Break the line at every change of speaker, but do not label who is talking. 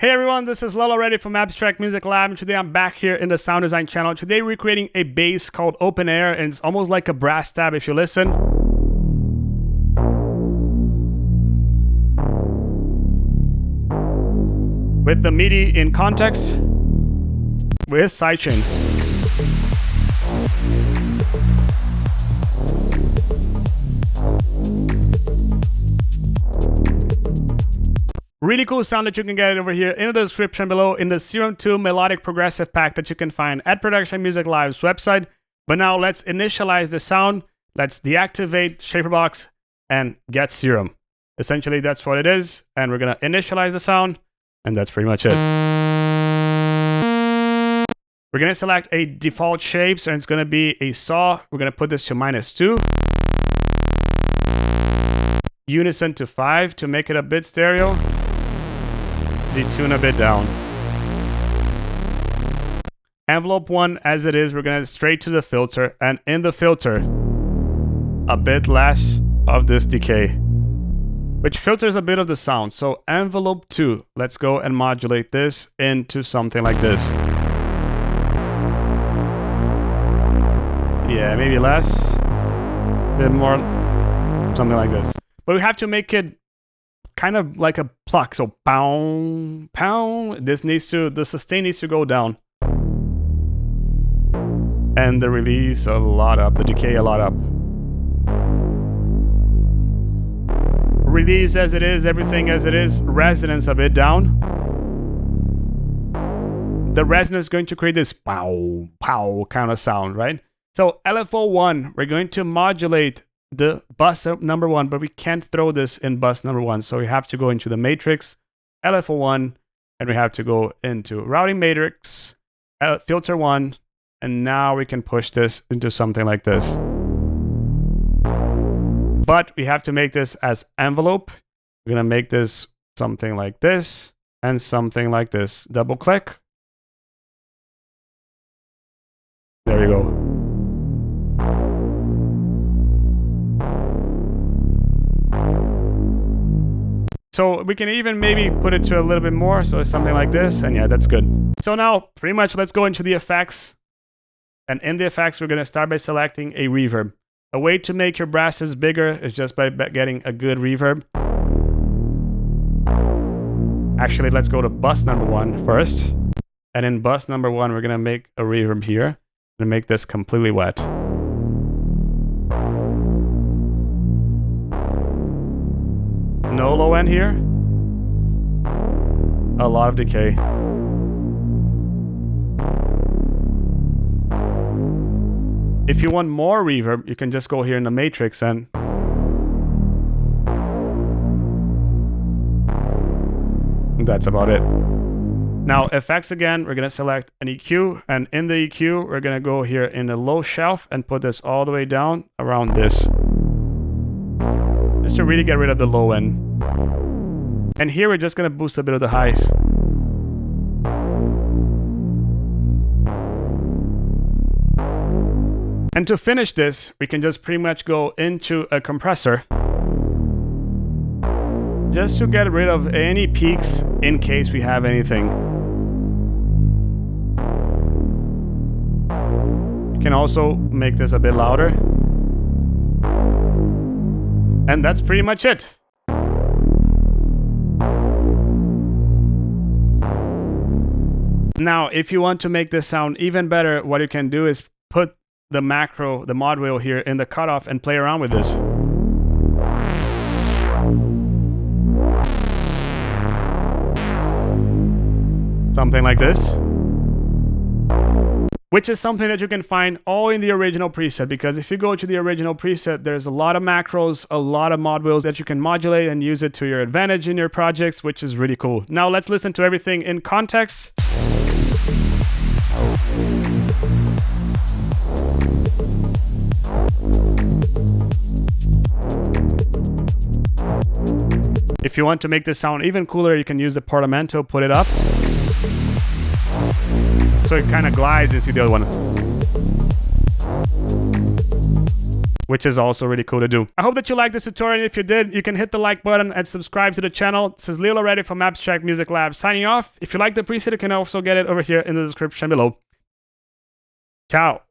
Hey everyone, this is Lolo Ready from Abstract Music Lab, and today I'm back here in the sound design channel. Today we're creating a bass called Open Air, and it's almost like a brass tab if you listen. With the MIDI in context, with sidechain. Really cool sound that you can get over here in the description below in the Serum 2 Melodic Progressive Pack that you can find at Production Music Live's website. But now let's initialize the sound, let's deactivate Shaperbox and get Serum. Essentially that's what it is, and we're gonna initialize the sound, and that's pretty much it. We're gonna select a default shape, so it's gonna be a saw. We're gonna put this to -2. Unison to 5 to make it a bit stereo. Detune a bit down. Envelope 1 as it is, we're gonna straight to the filter, and in the filter, a bit less of this decay, which filters a bit of the sound. So envelope 2, let's go and modulate this into something like this. Yeah, maybe less, a bit more, something like this. But we have to make it kind of like a pluck, so pound, pound. The sustain needs to go down. And the release a lot up, the decay a lot up. Release as it is, everything as it is, resonance a bit down. The resonance is going to create this pow, pow kind of sound, right? So LFO1, we're going to modulate the bus number 1, but we can't throw this in bus number 1, so we have to go into the matrix, LFO1, and we have to go into routing matrix, filter 1, and now we can push this into something like this. But we have to make this as envelope. We're gonna make this something like this and something like this. Double click. There you go. So we can even maybe put it to a little bit more, so it's something like this, and yeah, that's good. So now, pretty much, let's go into the effects. And in the effects, we're gonna start by selecting a reverb. A way to make your brasses bigger is just by getting a good reverb. Actually, let's go to bus number 1 first. And in bus number 1, we're gonna make a reverb here, and make this completely wet. No low end here. A lot of decay. If you want more reverb, you can just go here in the matrix and that's about it. Now effects again, we're gonna select an EQ, and in the EQ, we're gonna go here in the low shelf and put this all the way down around this. Just to really get rid of the low end. And here we're just gonna boost a bit of the highs. And to finish this, we can just pretty much go into a compressor just to get rid of any peaks in case we have anything. You can also make this a bit louder. And that's pretty much it. Now, if you want to make this sound even better, what you can do is put the macro, the mod wheel here in the cutoff and play around with this. Something like this. Which is something that you can find all in the original preset, because if you go to the original preset, there's a lot of macros, a lot of mod wheels that you can modulate and use it to your advantage in your projects, which is really cool. Now let's listen to everything in context. If you want to make this sound even cooler, you can use the portamento, put it up. So it kind of glides into the other one. which is also really cool to do. I hope that you liked this tutorial. If you did, you can hit the like button and subscribe to the channel. This is Leo already from Abstract Music Lab signing off. If you like the preset, you can also get it over here in the description below. Ciao.